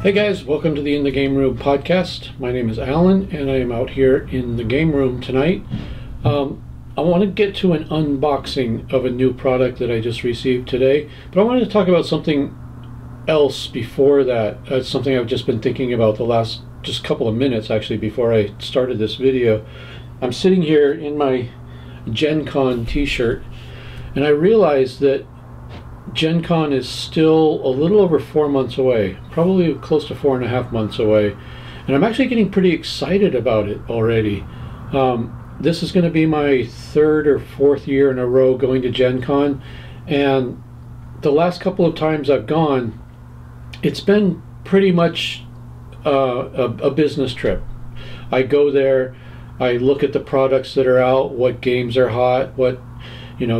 Hey guys, welcome to the In the Game Room podcast. My name is Alan and I am out here in the game room tonight. I want to get to an unboxing of a new product that I just received today, but I wanted to talk about something else before that. It's something I've just been thinking about the last just couple of minutes actually before I started this video. I'm sitting here in my Gen Con t-shirt and I realized that Gen Con is still a little over 4 months away, probably close to 4.5 months away, and I'm actually getting pretty excited about it already. This is going to be my third or fourth year in a row going to Gen Con, and the last couple of times I've gone, it's been pretty much a business trip. I go there, I look at the products that are out, what games are hot,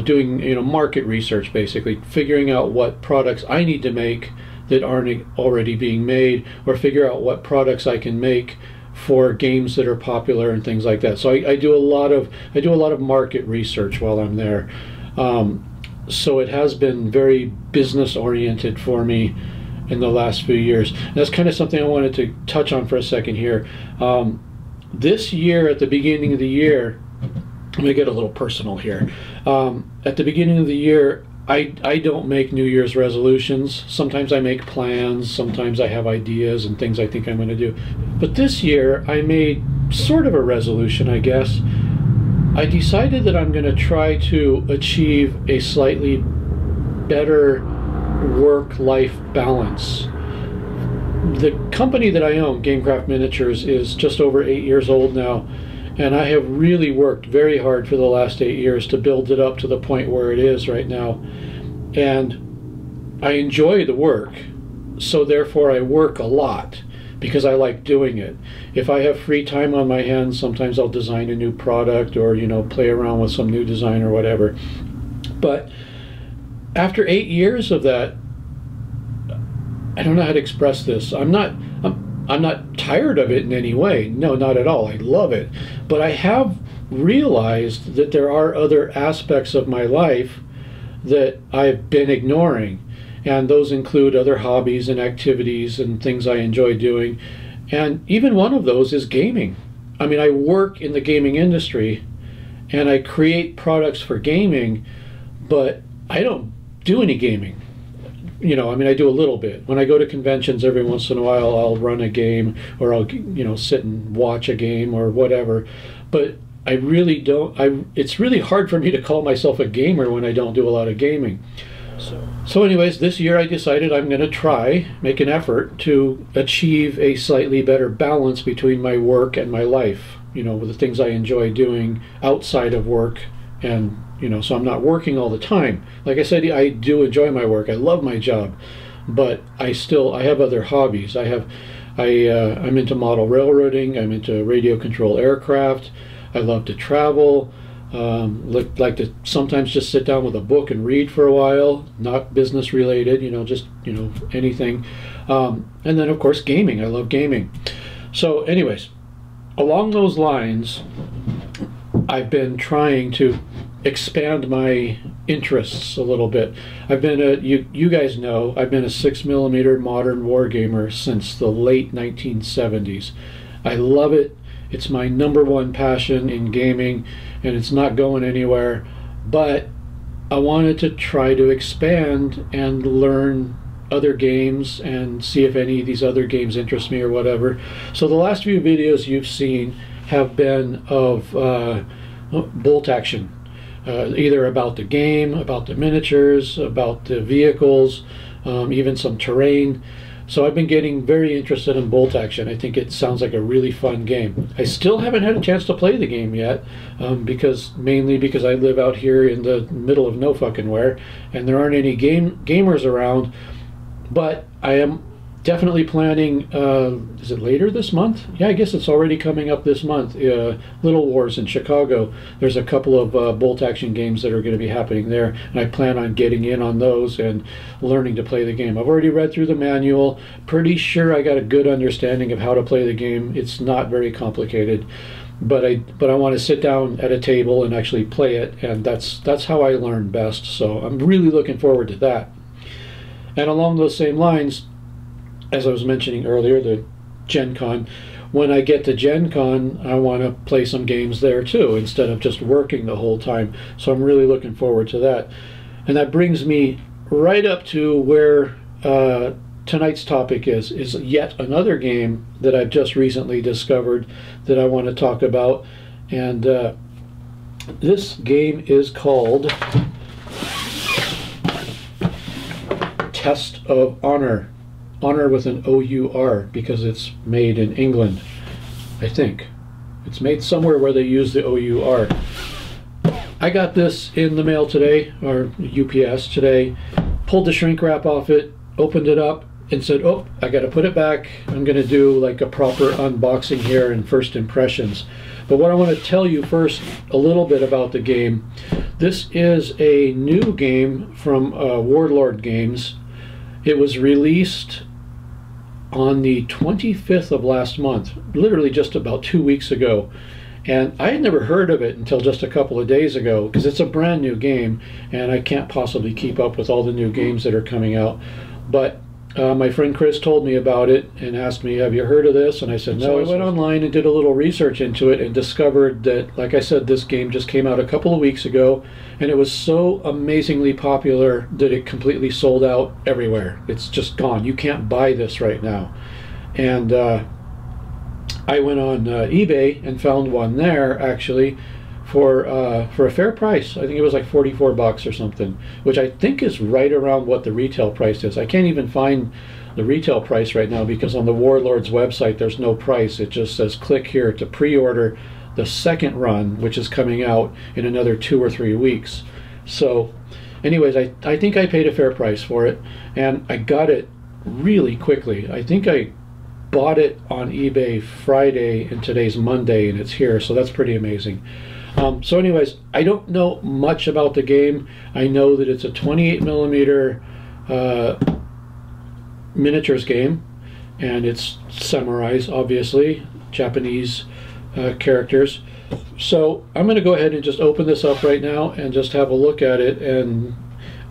doing market research, basically figuring out what products I need to make that aren't already being made, or figure out what products I can make for games that are popular and things like that. So I do a lot of market research while I'm there. So it has been very business oriented for me in the last few years. And that's kind of something I wanted to touch on for a second here. This year, at the beginning of the year, let me get a little personal here. At the beginning of the year, I don't make New Year's resolutions. Sometimes I make plans, sometimes I have ideas and things I think I'm going to do. But this year, I made sort of a resolution, I guess. I decided that I'm going to try to achieve a slightly better work-life balance. The company that I own, GameCraft Miniatures, is just over 8 years old now. And I have really worked very hard for the last 8 years to build it up to the point where it is right now. And I enjoy the work, so therefore I work a lot because I like doing it. If I have free time on my hands, sometimes I'll design a new product or, play around with some new design or whatever. But after 8 years of that, I don't know how to express this. I'm not tired of it in any way. No, not at all. I love it. But I have realized that there are other aspects of my life that I've been ignoring. And those include other hobbies and activities and things I enjoy doing. And even one of those is gaming. I mean, I work in the gaming industry and I create products for gaming, but I don't do any gaming. I do a little bit. When I go to conventions, every once in a while I'll run a game, or I'll sit and watch a game or whatever, but I really don't. It's really hard for me to call myself a gamer when I don't do a lot of gaming. So anyways, this year I decided I'm going to make an effort to achieve a slightly better balance between my work and my life, with the things I enjoy doing outside of work. And so I'm not working all the time. Like I said, I do enjoy my work. I love my job, but I have other hobbies. I'm into model railroading. I'm into radio control aircraft. I love to travel. Like to sometimes just sit down with a book and read for a while, not business related, just anything. And then of course gaming. I love gaming. So anyways, along those lines, I've been trying to expand my interests a little bit. I've been you guys know, I've been a 6mm modern wargamer since the late 1970s. I love it. It's my #1 passion in gaming, and it's not going anywhere. But I wanted to try to expand and learn other games and see if any of these other games interest me or whatever. So the last few videos you've seen have been of bolt action, either about the game, about the miniatures, about the vehicles, even some terrain. So I've been getting very interested in bolt action. I think it sounds like a really fun game. I still haven't had a chance to play the game yet, mainly because I live out here in the middle of no fucking where, and there aren't any gamers around. But I am definitely planning, is it later this month? Yeah, I guess it's already coming up this month. Little Wars in Chicago. There's a couple of bolt action games that are going to be happening there, and I plan on getting in on those and learning to play the game. I've already read through the manual. Pretty sure I got a good understanding of how to play the game. It's not very complicated, but I want to sit down at a table and actually play it, and that's how I learn best. So I'm really looking forward to that. And along those same lines, as I was mentioning earlier, the Gen Con. When I get to Gen Con, I want to play some games there too, instead of just working the whole time. So I'm really looking forward to that. And that brings me right up to where tonight's topic is yet another game that I've just recently discovered that I want to talk about. And this game is called Test of Honor. Honor with an O-U-R, because it's made in England, I think. It's made somewhere where they use the O-U-R. I got this in the mail today, or UPS today, pulled the shrink wrap off it, opened it up, and said, oh, I got to put it back. I'm going to do like a proper unboxing here and first impressions. But what I want to tell you first a little bit about the game. This is a new game from Warlord Games. It was released on the 25th of last month, literally just about 2 weeks ago. And I had never heard of it until just a couple of days ago, because it's a brand new game and I can't possibly keep up with all the new games that are coming out. But my friend Chris told me about it and asked me, have you heard of this? And I said no. So I went online and did a little research into it and discovered that, like I said, this game just came out a couple of weeks ago, and it was so amazingly popular that it completely sold out everywhere. It's just gone. You can't buy this right now. And I went on eBay and found one there actually for a fair price. I think it was like 44 bucks or something, which I think is right around what the retail price is. I can't even find the retail price right now because on the Warlord's website there's no price. It just says click here to pre-order the second run, which is coming out in another 2 or 3 weeks. So anyways, I think I paid a fair price for it, and I got it really quickly. I think I bought it on eBay Friday and today's Monday and it's here, so that's pretty amazing. So anyways, I don't know much about the game. I know that it's a 28mm miniatures game, and it's samurais, obviously, Japanese characters. So I'm going to go ahead and just open this up right now and just have a look at it, and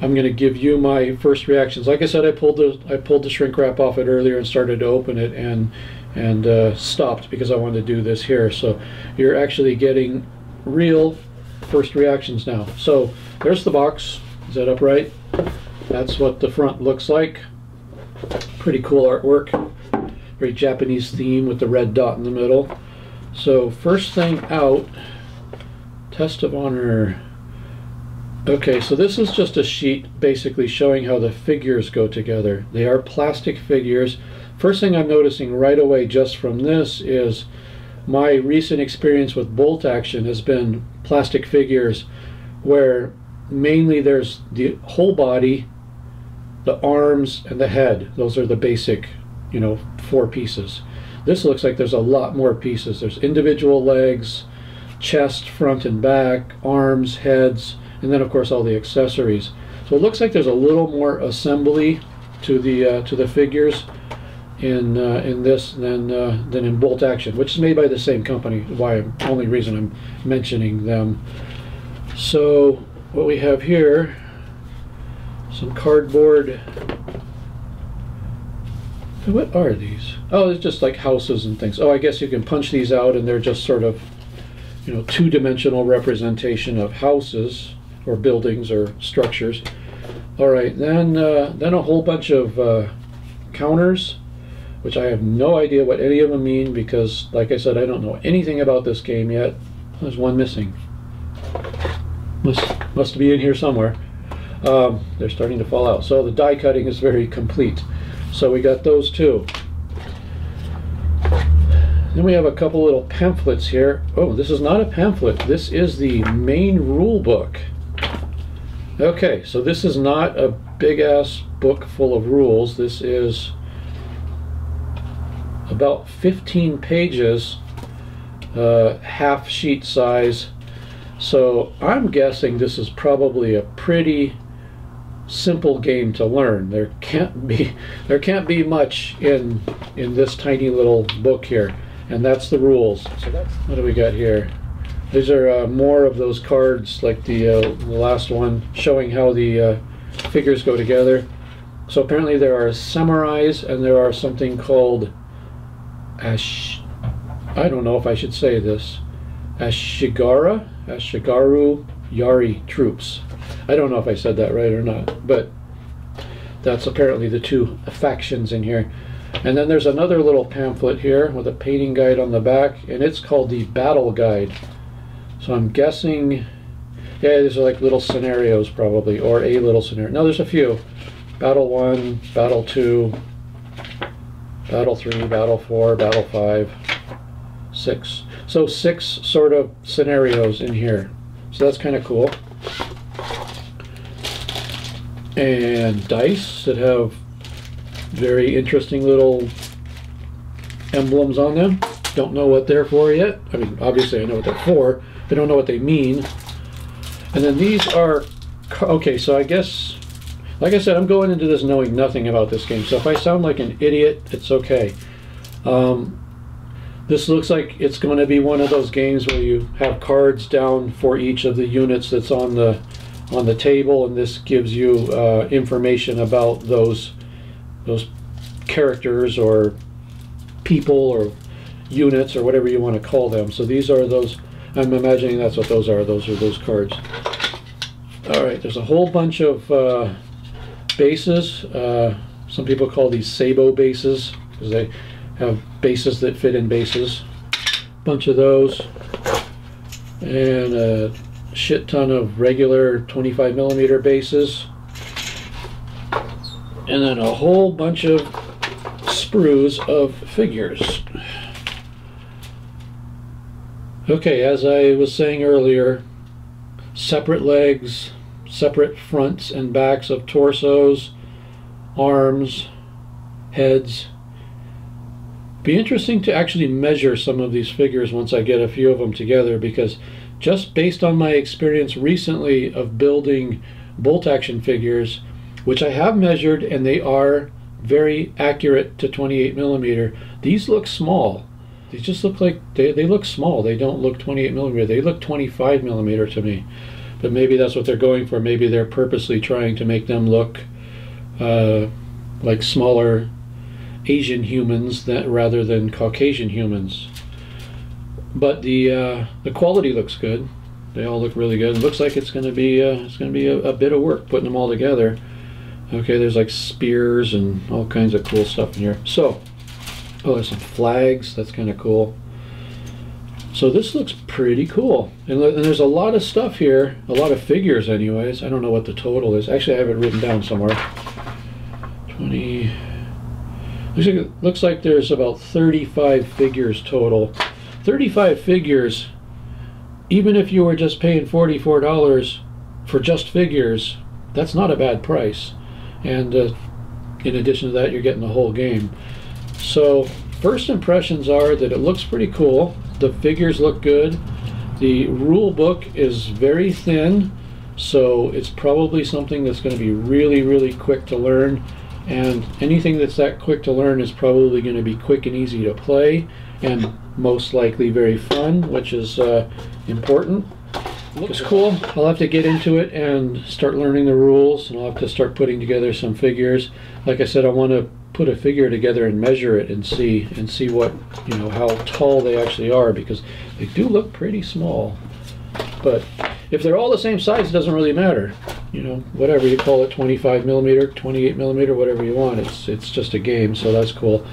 I'm going to give you my first reactions. Like I said, I pulled the shrink wrap off it earlier and started to open it and stopped because I wanted to do this here. So you're actually getting real first reactions now. So there's the box. Is that upright? That's what the front looks like. Pretty cool artwork. Very Japanese theme with the red dot in the middle. So first thing out, Test of Honor. Okay, so this is just a sheet basically showing how the figures go together. They are plastic figures. First thing I'm noticing right away just from this is my recent experience with bolt action has been plastic figures where mainly there's the whole body, the arms, and the head. Those are the basic, 4 pieces. This looks like there's a lot more pieces. There's individual legs, chest, front and back, arms, heads, and then of course all the accessories. So it looks like there's a little more assembly to the figures in this than in bolt action, which is made by the same company. Only reason I'm mentioning them. So what we have here, some cardboard. What are these? Oh, it's just like houses and things. Oh, I guess you can punch these out and they're just sort of, two-dimensional representation of houses or buildings or structures. All right, then a whole bunch of counters, which I have no idea what any of them mean because, like I said, I don't know anything about this game yet. There's one missing. Must be in here somewhere. They're starting to fall out. So the die cutting is very complete. So we got those two. Then we have a couple little pamphlets here. Oh, this is not a pamphlet. This is the main rule book. Okay, so this is not a big-ass book full of rules. This is about 15 pages, half sheet size. So I'm guessing this is probably a pretty simple game to learn. There can't be much in this tiny little book here, and that's the rules. So what do we got here? These are more of those cards like the last one, showing how the figures go together. So apparently there are samurais and there are something called I don't know if I should say this, Ashigaru Yari troops. I don't know if I said that right or not, but that's apparently the two factions in here. And then there's another little pamphlet here with a painting guide on the back, and it's called the Battle Guide. So I'm guessing, yeah, these are like little scenarios probably, or a little scenario. No, there's a few. Battle 1, Battle 2, Battle 3, Battle 4, Battle 5, 6. So 6 sort of scenarios in here. So that's kind of cool. And dice that have very interesting little emblems on them. Don't know what they're for yet. I mean, obviously I know what they're for. I don't know what they mean. And then these are, okay, so I guess, like I said, I'm going into this knowing nothing about this game. So if I sound like an idiot, it's okay. This looks like it's going to be one of those games where you have cards down for each of the units that's on the table, and this gives you information about those characters or people or units or whatever you want to call them. So these are those. I'm imagining that's what those are. Those are those cards. All right. There's a whole bunch of bases. Some people call these Sabo bases because they have bases that fit in bases. Bunch of those, and a shit ton of regular 25mm bases, and then a whole bunch of sprues of figures. Okay, as I was saying earlier, separate legs, separate fronts and backs of torsos, arms, heads. Be interesting to actually measure some of these figures once I get a few of them together, because just based on my experience recently of building bolt action figures, which I have measured and they are very accurate to 28mm, these look small. These just look like they look small. They don't look 28mm. They look 25mm to me. But maybe that's what they're going for. Maybe they're purposely trying to make them look like smaller Asian humans rather than Caucasian humans. But the quality looks good. They all look really good. It looks like it's going to be a bit of work putting them all together. Okay, there's like spears and all kinds of cool stuff in here. So, oh, there's some flags. That's kind of cool. So this looks pretty cool. And there's a lot of stuff here, a lot of figures anyways. I don't know what the total is. Actually, I have it written down somewhere. 20... Looks like there's about 35 figures total. 35 figures, even if you were just paying $44 for just figures, that's not a bad price. And in addition to that, you're getting the whole game. So first impressions are that it looks pretty cool. The figures look good. The rule book is very thin, so it's probably something that's going to be really, really quick to learn. And anything that's that quick to learn is probably going to be quick and easy to play, and most likely very fun, which is important. It's cool. I'll have to get into it and start learning the rules, and I'll have to start putting together some figures. Like I said, I want to put a figure together and measure it and see what, you know, how tall they actually are, because they do look pretty small. But if they're all the same size, it doesn't really matter. You know, whatever you call it, 25mm, 28mm, whatever you want. It's just a game, so that's cool.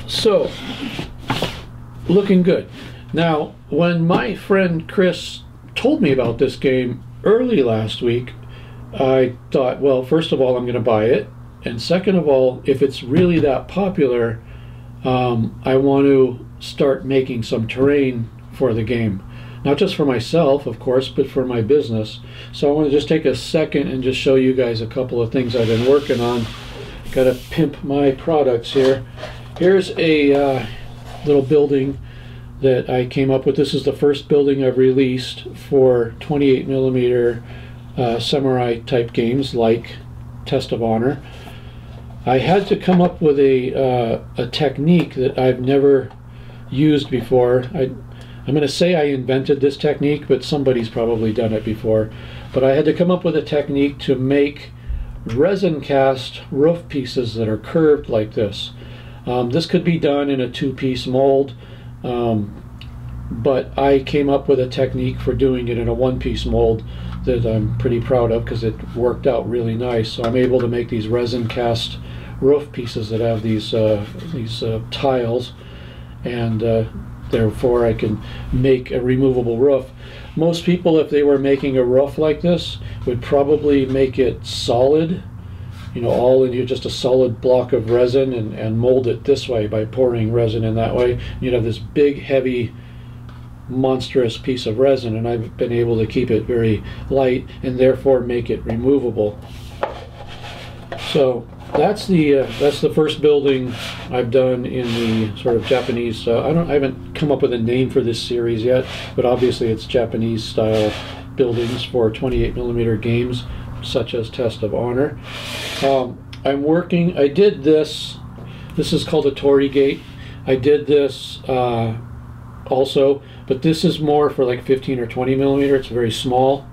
So, looking good. Now, when my friend Chris told me about this game early last week, I thought, well, first of all, I'm going to buy it. And second of all, if it's really that popular, I want to start making some terrain for the game. Not just for myself, of course, but for my business. So I want to just take a second and just show you guys a couple of things I've been working on. Got to pimp my products here. Here's a little building that I came up with. This is the first building I've released for 28mm samurai type games like Test of Honor. I had to come up with a technique that I've never used before. I'm going to say I invented this technique, but somebody's probably done it before. But I had to come up with a technique to make resin cast roof pieces that are curved like this. This could be done in a two-piece mold, but I came up with a technique for doing it in a one-piece mold that I'm pretty proud of because it worked out really nice. So I'm able to make these resin cast roof pieces that have these tiles, and therefore I can make a removable roof. Most people, if they were making a roof like this, would probably make it solid, all in just a solid block of resin, and mold it this way by pouring resin in that way. You'd have this big, heavy, monstrous piece of resin, and I've been able to keep it very light and therefore make it removable. So that's the first building I've done in the sort of Japanese. I haven't come up with a name for this series yet, but obviously it's Japanese style buildings for 28mm games, such as Test of Honor. I did this. This is called a Torii Gate. I did this also, but this is more for like 15 or 20mm. It's very small.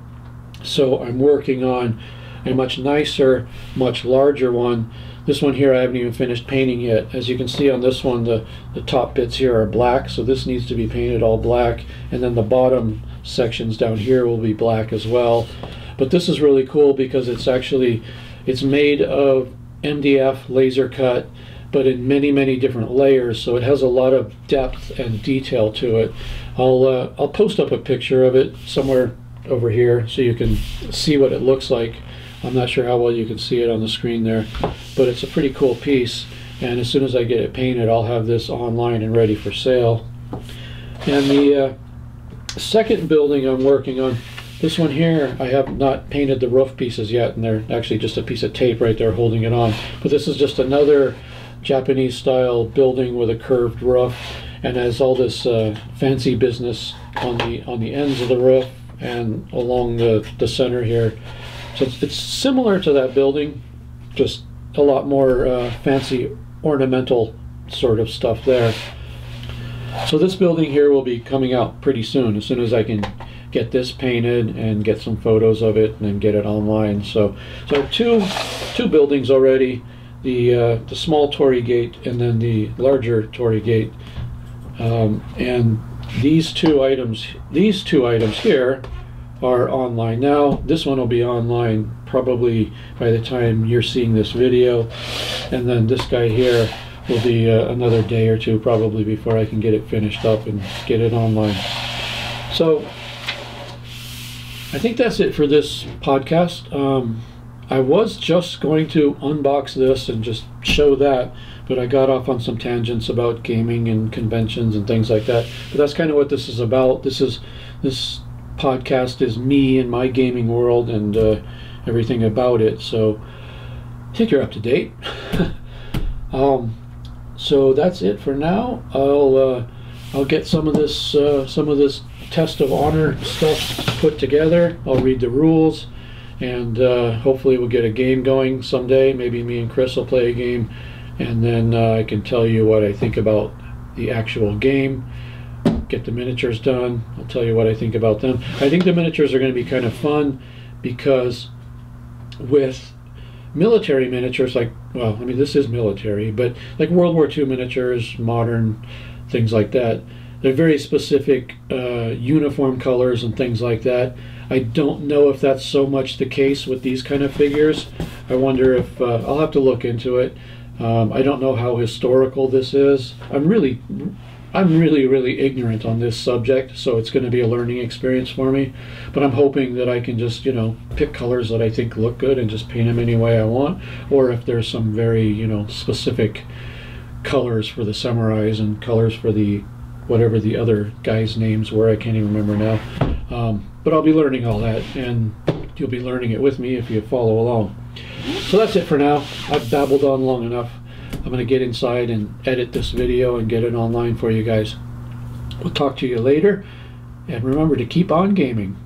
So I'm working on a much nicer, much larger one. This one here I haven't even finished painting yet. As you can see on this one, the top bits here are black, so this needs to be painted all black, and then the bottom sections down here will be black as well. But this is really cool because it's made of MDF laser cut, but in many different layers, so it has a lot of depth and detail to it. I'll post up a picture of it somewhere over here so you can see what it looks like. I'm not sure how well you can see it on the screen there, but it's a pretty cool piece, and as soon as I get it painted, I'll have this online and ready for sale. And the second building I'm working on, this one here, I have not painted the roof pieces yet, and they're actually just a piece of tape right there holding it on. But this is just another Japanese style building with a curved roof, and has all this fancy business on the ends of the roof and along the center here. So it's similar to that building, just a lot more fancy ornamental sort of stuff there. So this building here will be coming out pretty soon, as soon as I can get this painted and get some photos of it and then get it online. So two buildings already, the small Torii Gate and then the larger Torii Gate. And these two items here are online now. This one will be online probably by the time you're seeing this video, and then this guy here will be another day or two probably before I can get it finished up and get it online. So I think that's it for this podcast. I was just going to unbox this and just show that, but I got off on some tangents about gaming and conventions and things like that. But that's kind of what this is about. This podcast is me and my gaming world and everything about it. So I think you're up to date. So that's it for now. I'll get some of this Test of Honor stuff put together. I'll read the rules, and hopefully we'll get a game going someday. Maybe me and Chris will play a game, and then I can tell you what I think about the actual game. Get the miniatures done. I'll tell you what I think about them. I think the miniatures are going to be kind of fun because with military miniatures, this is military, but like World War II miniatures, modern things like that, they're very specific uniform colors and things like that. I don't know if that's so much the case with these kind of figures. I wonder if I'll have to look into it. I don't know how historical this is. I'm really ignorant on this subject, so it's going to be a learning experience for me. But I'm hoping that I can just, pick colors that I think look good and just paint them any way I want. Or if there's some very, specific colors for the samurais and colors for the whatever the other guys' names were, I can't even remember now. But I'll be learning all that, and you'll be learning it with me if you follow along. So that's it for now. I've babbled on long enough. I'm going to get inside and edit this video and get it online for you guys. We'll talk to you later, and remember to keep on gaming.